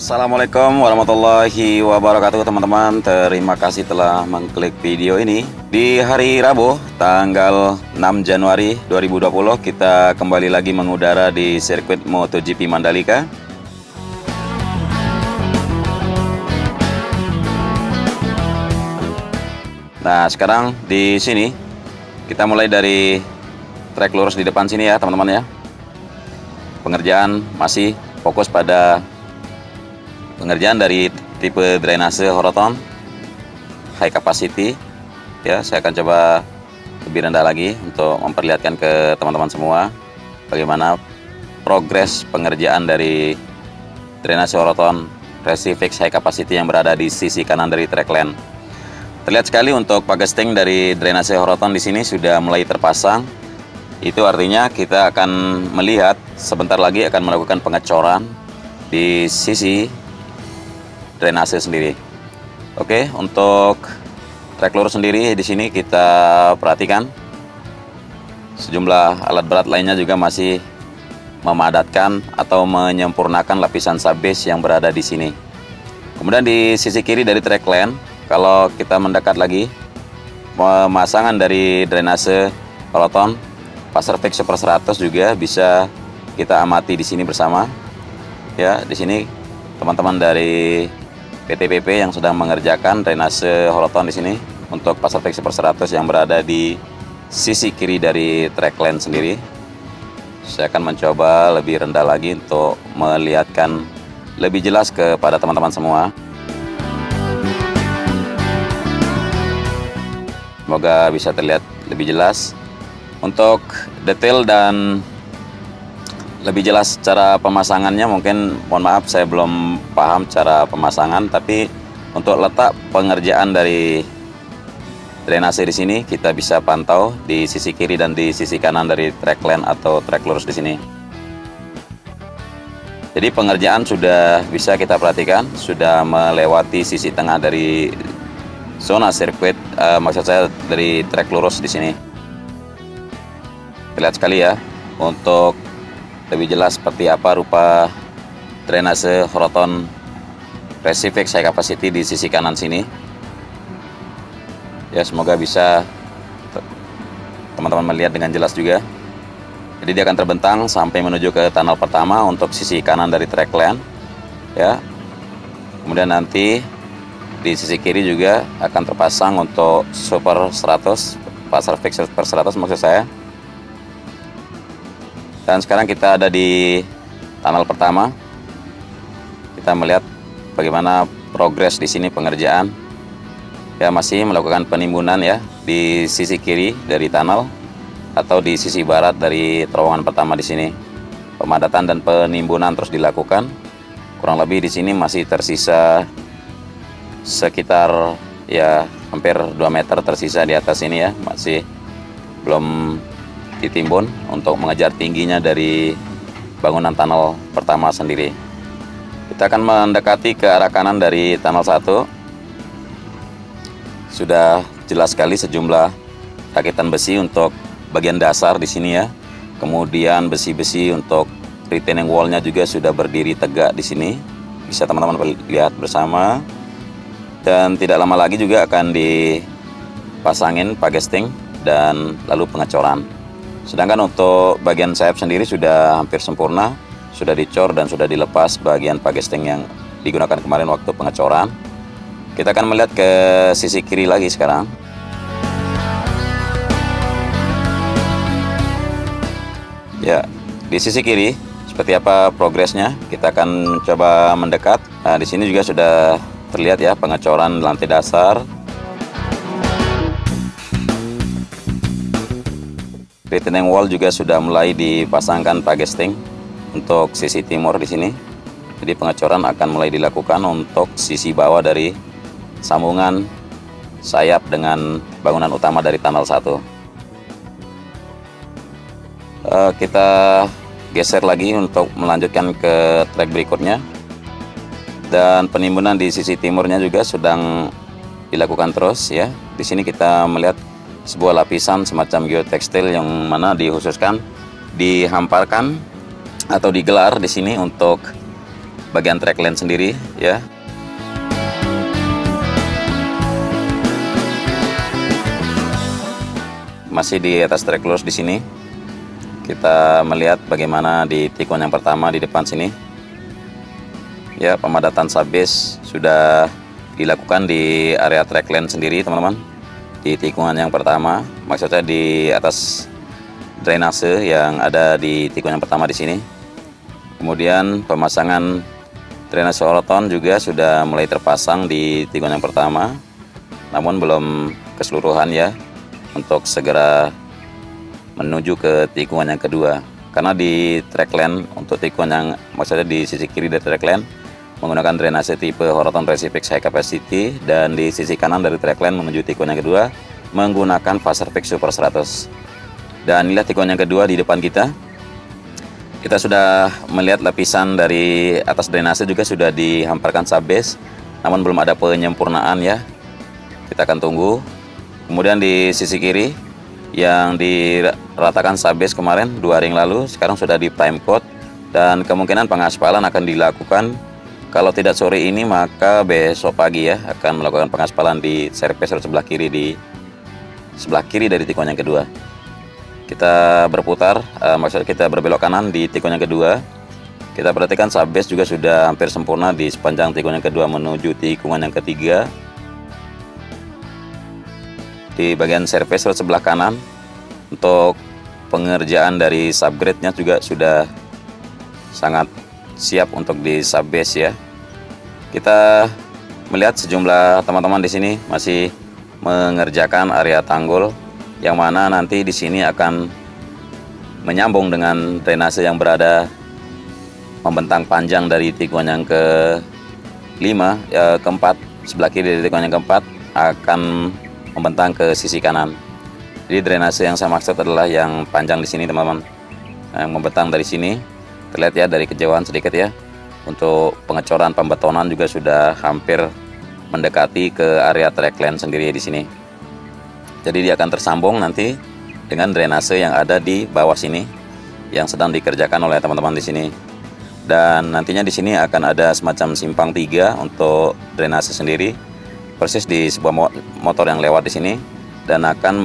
Assalamualaikum warahmatullahi wabarakatuh teman-teman. Terima kasih telah mengklik video ini. Di hari Rabu tanggal 6 Januari 2020 kita kembali lagi mengudara di sirkuit MotoGP Mandalika. Nah, sekarang di sini kita mulai dari trek lurus di depan sini ya teman-teman ya. Pengerjaan masih fokus pada pengerjaan dari tipe drainase Horoton high capacity ya. Saya akan coba lebih rendah lagi untuk memperlihatkan ke teman-teman semua bagaimana progres pengerjaan dari drainase Horoton Resifix high capacity yang berada di sisi kanan dari track lane. Terlihat sekali untuk pagesting dari drainase Horoton di sini sudah mulai terpasang. Itu artinya kita akan melihat sebentar lagi akan melakukan pengecoran di sisi drainase sendiri. Oke, untuk trek lurus sendiri di sini kita perhatikan sejumlah alat berat lainnya juga masih memadatkan atau menyempurnakan lapisan subbase yang berada di sini. Kemudian di sisi kiri dari track lane, kalau kita mendekat lagi, pemasangan dari drainase Horoton Passerfix Super 100 juga bisa kita amati di sini bersama. Ya, di sini teman-teman dari PTPP yang sedang mengerjakan drainase Horoton di sini untuk Passerfix Super 100 yang berada di sisi kiri dari track lane sendiri. Saya akan mencoba lebih rendah lagi untuk melihatkan lebih jelas kepada teman-teman semua. Semoga bisa terlihat lebih jelas. Untuk detail dan lebih jelas cara pemasangannya, mungkin mohon maaf saya belum paham cara pemasangan, tapi untuk letak pengerjaan dari drainase di sini kita bisa pantau di sisi kiri dan di sisi kanan dari track lane atau track lurus di sini. Jadi pengerjaan sudah bisa kita perhatikan sudah melewati sisi tengah dari zona sirkuit, maksud saya dari track lurus di sini. Terlihat sekali ya untuk lebih jelas seperti apa rupa drainase Horoton Resifix high capacity di sisi kanan sini. Ya, semoga bisa teman-teman melihat dengan jelas juga. Jadi dia akan terbentang sampai menuju ke tunnel pertama untuk sisi kanan dari track lane. Ya. Kemudian nanti di sisi kiri juga akan terpasang untuk Super 100, Passerfix Super 100 maksud saya. Dan sekarang kita ada di tunnel pertama. Kita melihat bagaimana progres di sini pengerjaan. Ya, masih melakukan penimbunan ya di sisi kiri dari tunnel atau di sisi barat dari terowongan pertama di sini. Pemadatan dan penimbunan terus dilakukan. Kurang lebih di sini masih tersisa sekitar ya hampir 2 meter tersisa di atas ini ya, masih belum ditimbun untuk mengejar tingginya dari bangunan tunnel pertama sendiri. Kita akan mendekati ke arah kanan dari tunnel 1. Sudah jelas sekali sejumlah rakitan besi untuk bagian dasar di sini ya. Kemudian besi-besi untuk retaining wall-nya juga sudah berdiri tegak di sini. Bisa teman-teman lihat bersama. Dan tidak lama lagi juga akan dipasangin pagesting dan lalu pengecoran. Sedangkan untuk bagian sayap sendiri sudah hampir sempurna, sudah dicor dan sudah dilepas bagian pagesting yang digunakan kemarin waktu pengecoran. Kita akan melihat ke sisi kiri lagi sekarang. Ya, di sisi kiri seperti apa progresnya? Kita akan coba mendekat. Nah, di sini juga sudah terlihat ya pengecoran lantai dasar. Retaining wall juga sudah mulai dipasangkan pagesting untuk sisi timur di sini. Jadi pengecoran akan mulai dilakukan untuk sisi bawah dari sambungan sayap dengan bangunan utama dari tunnel 1. Kita geser lagi untuk melanjutkan ke trek berikutnya. Dan penimbunan di sisi timurnya juga sedang dilakukan terus ya. Di sini kita melihat sebuah lapisan semacam geotekstil yang mana dihamparkan atau digelar di sini untuk bagian track line sendiri ya. Masih di atas track lurus di sini. Kita melihat bagaimana di tikungan yang pertama di depan sini. Ya, pemadatan subbase sudah dilakukan di area track line sendiri, teman-teman. Di tikungan yang pertama, maksudnya di atas drainase yang ada di tikungan yang pertama di sini. Kemudian pemasangan drainase horoton juga sudah mulai terpasang di tikungan yang pertama, namun belum keseluruhan ya, untuk segera menuju ke tikungan yang kedua. Karena di track line untuk tikungan yang maksudnya di sisi kiri dari track line menggunakan drainase tipe horoton Precipix high capacity, dan di sisi kanan dari track line menuju tikungan yang kedua menggunakan Vaserfix Super 100. Dan inilah tikungan yang kedua di depan kita. Kita sudah melihat lapisan dari atas drainase juga sudah dihamparkan subbase, namun belum ada penyempurnaan ya. Kita akan tunggu. Kemudian di sisi kiri yang diratakan subbase kemarin 2 hari yang lalu, sekarang sudah di prime coat, dan kemungkinan pengaspalan akan dilakukan kalau tidak sore ini maka besok pagi ya, akan melakukan pengaspalan di surface road sebelah kiri, di sebelah kiri dari tikungan yang kedua. Kita berputar, maksudnya kita berbelok kanan di tikungan yang kedua. Kita perhatikan subbase juga sudah hampir sempurna di sepanjang tikungan yang kedua menuju tikungan yang ketiga. Di bagian surface road sebelah kanan untuk pengerjaan dari subgrade-nya juga sudah sangat siap untuk di subbase ya. Kita melihat sejumlah teman-teman di sini masih mengerjakan area tanggul, yang mana nanti di sini akan menyambung dengan drainase yang berada membentang panjang dari tikungan yang kelima ya, keempat, sebelah kiri dari tikungan yang keempat akan membentang ke sisi kanan. Jadi drainase yang saya maksud adalah yang panjang di sini, teman-teman, yang membentang dari sini. Terlihat ya dari kejauhan sedikit ya. Untuk pengecoran pembetonan juga sudah hampir mendekati ke area track line sendiri di sini. Jadi dia akan tersambung nanti dengan drainase yang ada di bawah sini yang sedang dikerjakan oleh teman-teman di sini. Dan nantinya di sini akan ada semacam simpang 3 untuk drainase sendiri, persis di sebuah motor yang lewat di sini, dan akan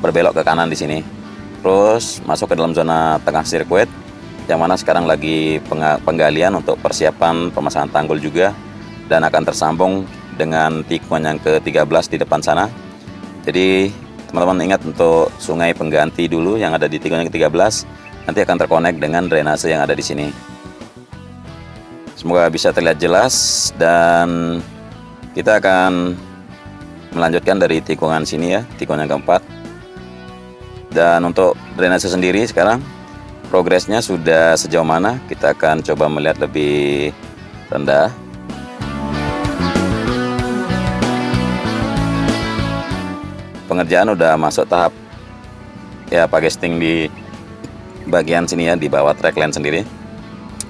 berbelok ke kanan di sini, terus masuk ke dalam zona tengah sirkuit yang mana sekarang lagi penggalian untuk persiapan pemasangan tanggul juga, dan akan tersambung dengan tikungan yang ke-13 di depan sana. Jadi teman-teman ingat untuk sungai pengganti dulu yang ada di tikungan yang ke-13 nanti akan terkonek dengan drainase yang ada di sini. Semoga bisa terlihat jelas, dan kita akan melanjutkan dari tikungan sini ya, tikungan yang keempat. Dan untuk drainase sendiri sekarang progresnya sudah sejauh mana, kita akan coba melihat lebih rendah. Pengerjaan udah masuk tahap ya pagesting di bagian sini ya, di bawah track line sendiri.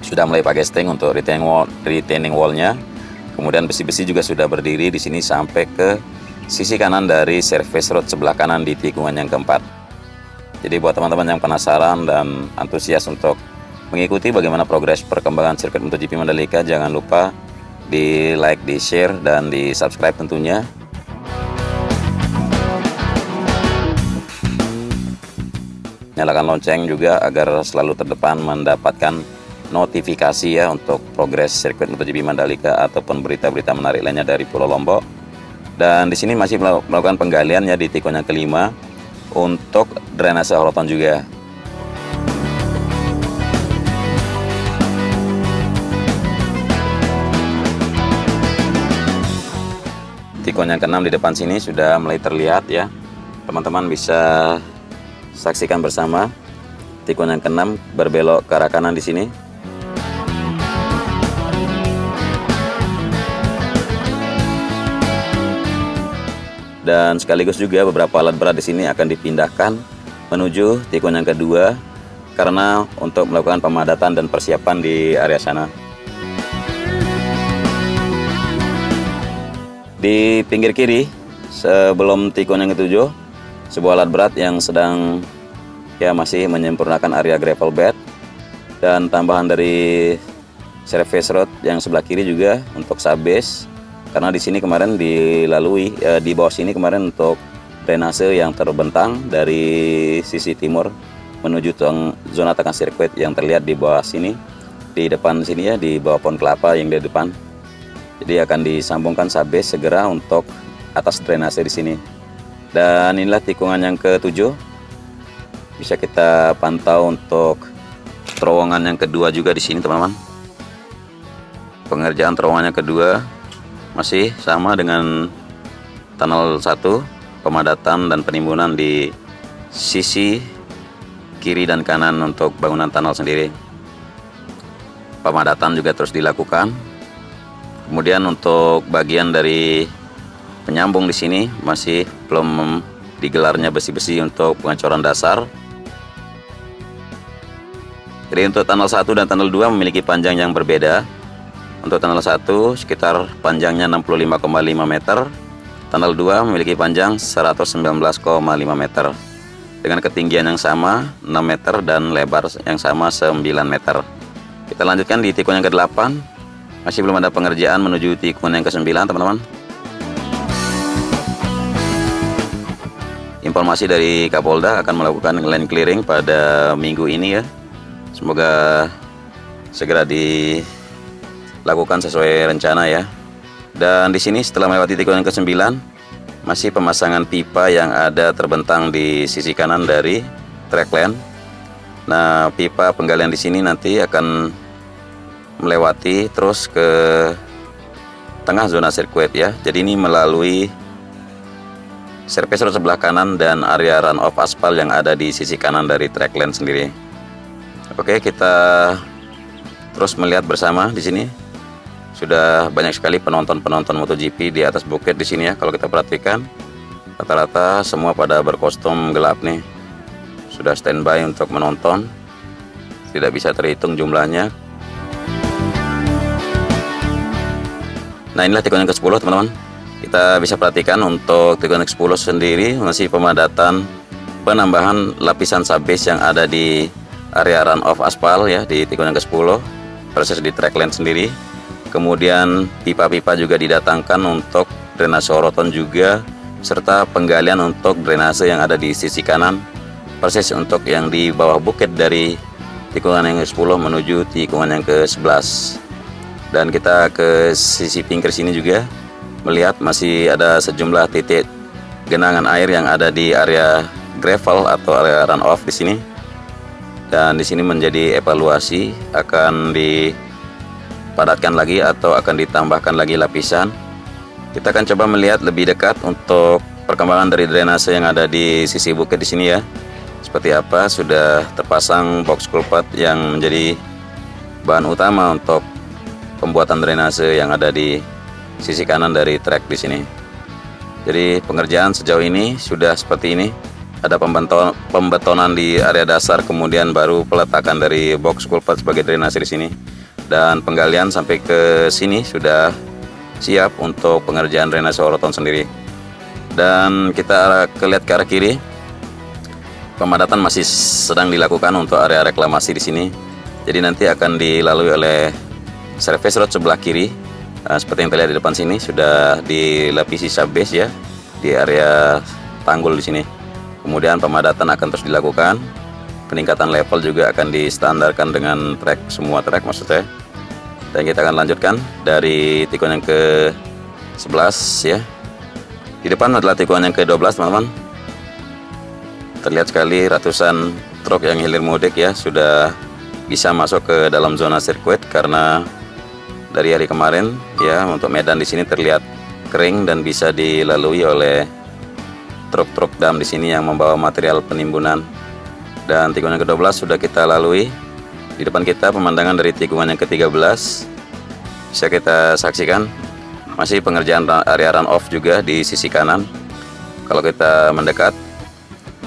Sudah mulai pagesting untuk retaining wall-nya. Kemudian besi-besi juga sudah berdiri di sini sampai ke sisi kanan dari surface road sebelah kanan di tikungan yang keempat. Jadi buat teman-teman yang penasaran dan antusias untuk mengikuti bagaimana progres perkembangan sirkuit MotoGP Mandalika, jangan lupa di like, di share, dan di subscribe tentunya. Nyalakan lonceng juga agar selalu terdepan mendapatkan notifikasi ya untuk progres sirkuit MotoGP Mandalika ataupun berita-berita menarik lainnya dari Pulau Lombok. Dan di sini masih melakukan penggalian ya di tikungan yang kelima untuk drainase horoton juga. Tikungan yang keenam di depan sini sudah mulai terlihat ya. Teman-teman bisa saksikan bersama tikungan yang keenam berbelok ke arah kanan di sini. Dan sekaligus juga beberapa alat berat di sini akan dipindahkan menuju tikungan yang kedua karena untuk melakukan pemadatan dan persiapan di area sana. Di pinggir kiri sebelum tikungan yang ketujuh, sebuah alat berat yang sedang ya masih menyempurnakan area gravel bed, dan tambahan dari service road yang sebelah kiri juga untuk subbase, karena di sini kemarin dilalui di bawah sini kemarin untuk drainase yang terbentang dari sisi timur menuju zona tengah sirkuit yang terlihat di bawah sini, di depan sini ya, di bawah pohon kelapa yang di depan. Jadi akan disambungkan subbase segera untuk atas drainase di sini. Dan inilah tikungan yang ke-7. Bisa kita pantau untuk terowongan yang kedua juga di sini, teman-teman. Pengerjaan terowongan yang kedua masih sama dengan tunnel 1, pemadatan dan penimbunan di sisi kiri dan kanan untuk bangunan tunnel sendiri. Pemadatan juga terus dilakukan. Kemudian untuk bagian dari penyambung di sini masih belum digelarnya besi-besi untuk pengecoran dasar. Jadi untuk tunnel 1 dan tunnel 2 memiliki panjang yang berbeda. Untuk tunnel 1 sekitar panjangnya 65,5 meter, tunnel 2 memiliki panjang 119,5 meter dengan ketinggian yang sama 6 meter dan lebar yang sama 9 meter. Kita lanjutkan di tikungan yang ke-8. Masih belum ada pengerjaan menuju tikungan yang ke-9, teman-teman. Informasi dari Kapolda akan melakukan land clearing pada minggu ini ya. Semoga segera dilakukan sesuai rencana ya. Dan di sini setelah melewati tikungan ke-9 masih pemasangan pipa yang ada terbentang di sisi kanan dari track lane. Nah, pipa penggalian di sini nanti akan melewati terus ke tengah zona sirkuit ya. Jadi ini melalui service road sebelah kanan dan area run off aspal yang ada di sisi kanan dari track lane sendiri. Oke, kita terus melihat bersama di sini. Sudah banyak sekali penonton-penonton MotoGP di atas bukit di sini ya. Kalau kita perhatikan, rata-rata semua pada berkostum gelap nih. Sudah standby untuk menonton. Tidak bisa terhitung jumlahnya. Nah, inilah tikungan yang ke-10, teman-teman. Kita bisa perhatikan untuk tikungan ke-10 sendiri masih pemadatan penambahan lapisan subbase yang ada di area run off aspal ya di tikungan ke-10 proses di track lane sendiri. Kemudian pipa-pipa juga didatangkan untuk drainase horoton juga, serta penggalian untuk drainase yang ada di sisi kanan persis untuk yang di bawah bukit dari tikungan yang ke-10 menuju tikungan yang ke-11. Dan kita ke sisi pinggir sini juga melihat masih ada sejumlah titik genangan air yang ada di area gravel atau area run off di sini. Dan di sini menjadi evaluasi akan dipadatkan lagi atau akan ditambahkan lagi lapisan. Kita akan coba melihat lebih dekat untuk perkembangan dari drainase yang ada di sisi bukit di sini ya. Seperti apa, sudah terpasang box culvert yang menjadi bahan utama untuk pembuatan drainase yang ada di sisi kanan dari trek di sini. Jadi pengerjaan sejauh ini sudah seperti ini. Ada pembetonan di area dasar, kemudian baru peletakan dari box culvert sebagai drainase di sini. Dan penggalian sampai ke sini sudah siap untuk pengerjaan drainase horoton sendiri. Dan kita lihat ke arah kiri, pemadatan masih sedang dilakukan untuk area reklamasi di sini. Jadi nanti akan dilalui oleh service road sebelah kiri. Seperti yang terlihat di depan sini sudah dilapisi subbase ya di area tanggul di sini. Kemudian pemadatan akan terus dilakukan. Peningkatan level juga akan distandarkan dengan trek, semua trek maksud saya. Dan kita akan lanjutkan dari tikungan yang ke-11 ya. Di depan adalah tikungan yang ke-12, teman-teman. Terlihat sekali ratusan truk yang hilir mudik ya sudah bisa masuk ke dalam zona sirkuit karena dari hari kemarin ya untuk medan di sini terlihat kering dan bisa dilalui oleh truk-truk dam di sini yang membawa material penimbunan. Dan tikungan yang ke-12 sudah kita lalui. Di depan kita pemandangan dari tikungan yang ke-13 bisa kita saksikan masih pengerjaan area run off juga di sisi kanan. Kalau kita mendekat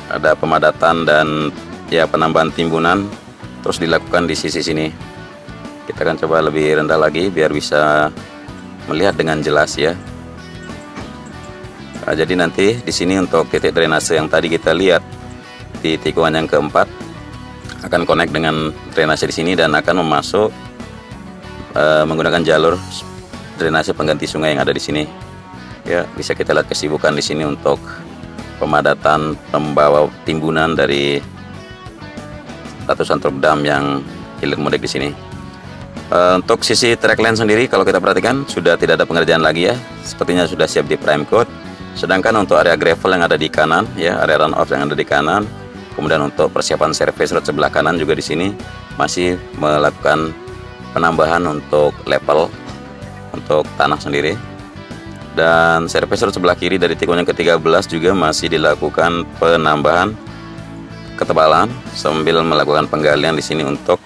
ada pemadatan dan ya penambahan timbunan terus dilakukan di sisi sini. Kita akan coba lebih rendah lagi biar bisa melihat dengan jelas ya. Nah, jadi nanti di sini untuk titik drainase yang tadi kita lihat di tikungan yang keempat akan connect dengan drainase di sini dan akan menggunakan jalur drainase pengganti sungai yang ada di sini. Ya, bisa kita lihat kesibukan di sini untuk pemadatan pembawa timbunan dari ratusan truk dam yang hilir mudik di sini. Untuk sisi track line sendiri, kalau kita perhatikan sudah tidak ada pengerjaan lagi ya, sepertinya sudah siap di prime coat. Sedangkan untuk area gravel yang ada di kanan, ya area run off yang ada di kanan, kemudian untuk persiapan service road sebelah kanan juga di sini masih melakukan penambahan untuk level untuk tanah sendiri. Dan service road sebelah kiri dari tikungan yang ke-13 juga masih dilakukan penambahan ketebalan sambil melakukan penggalian di sini untuk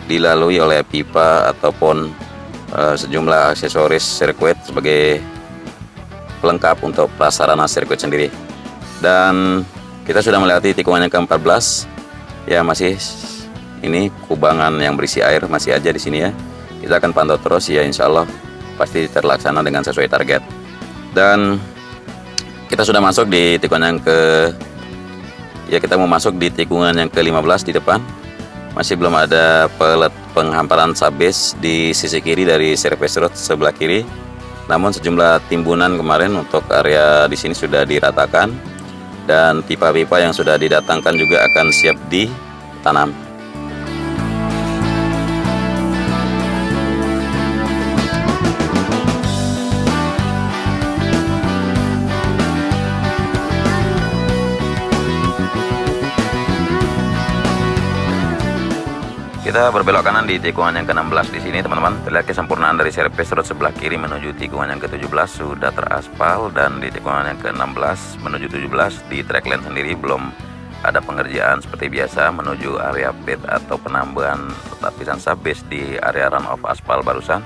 dilalui oleh pipa ataupun sejumlah aksesoris sirkuit sebagai pelengkap untuk prasarana sirkuit sendiri. Dan kita sudah melewati tikungan yang ke-14 ya, masih ini kubangan yang berisi air masih aja di sini ya. Kita akan pantau terus ya, insya Allah pasti terlaksana dengan sesuai target. Dan kita sudah masuk di tikungan yang kita mau masuk di tikungan yang ke-15 di depan. Masih belum ada penghamparan subbase di sisi kiri dari service road sebelah kiri. Namun sejumlah timbunan kemarin untuk area di sini sudah diratakan dan pipa-pipa yang sudah didatangkan juga akan siap ditanam. Kita berbelok kanan di tikungan yang ke-16 di sini, teman-teman. Terlihat kesempurnaan dari service road sebelah kiri menuju tikungan yang ke-17 sudah teraspal, dan di tikungan yang ke-16 menuju 17 di track line sendiri belum ada pengerjaan seperti biasa menuju area pit atau penambahan lapisan subbase di area run off aspal barusan.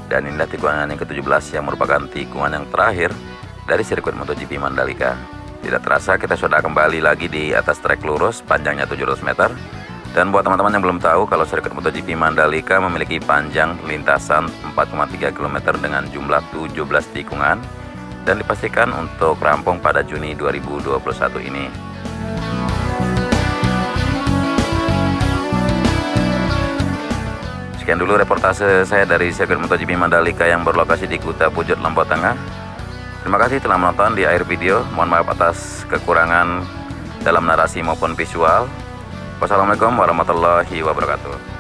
Dan inilah tikungan yang ke-17 yang merupakan tikungan yang terakhir dari sirkuit MotoGP Mandalika. Tidak terasa kita sudah kembali lagi di atas trek lurus panjangnya 700 meter. Dan buat teman-teman yang belum tahu, kalau sirkuit MotoGP Mandalika memiliki panjang lintasan 4,3 km dengan jumlah 17 tikungan dan dipastikan untuk rampung pada Juni 2021 ini. Sekian dulu reportase saya dari sirkuit MotoGP Mandalika yang berlokasi di Kuta Pujon, Lombok Tengah. Terima kasih telah menonton di akhir video. Mohon maaf atas kekurangan dalam narasi maupun visual. Wassalamualaikum warahmatullahi wabarakatuh.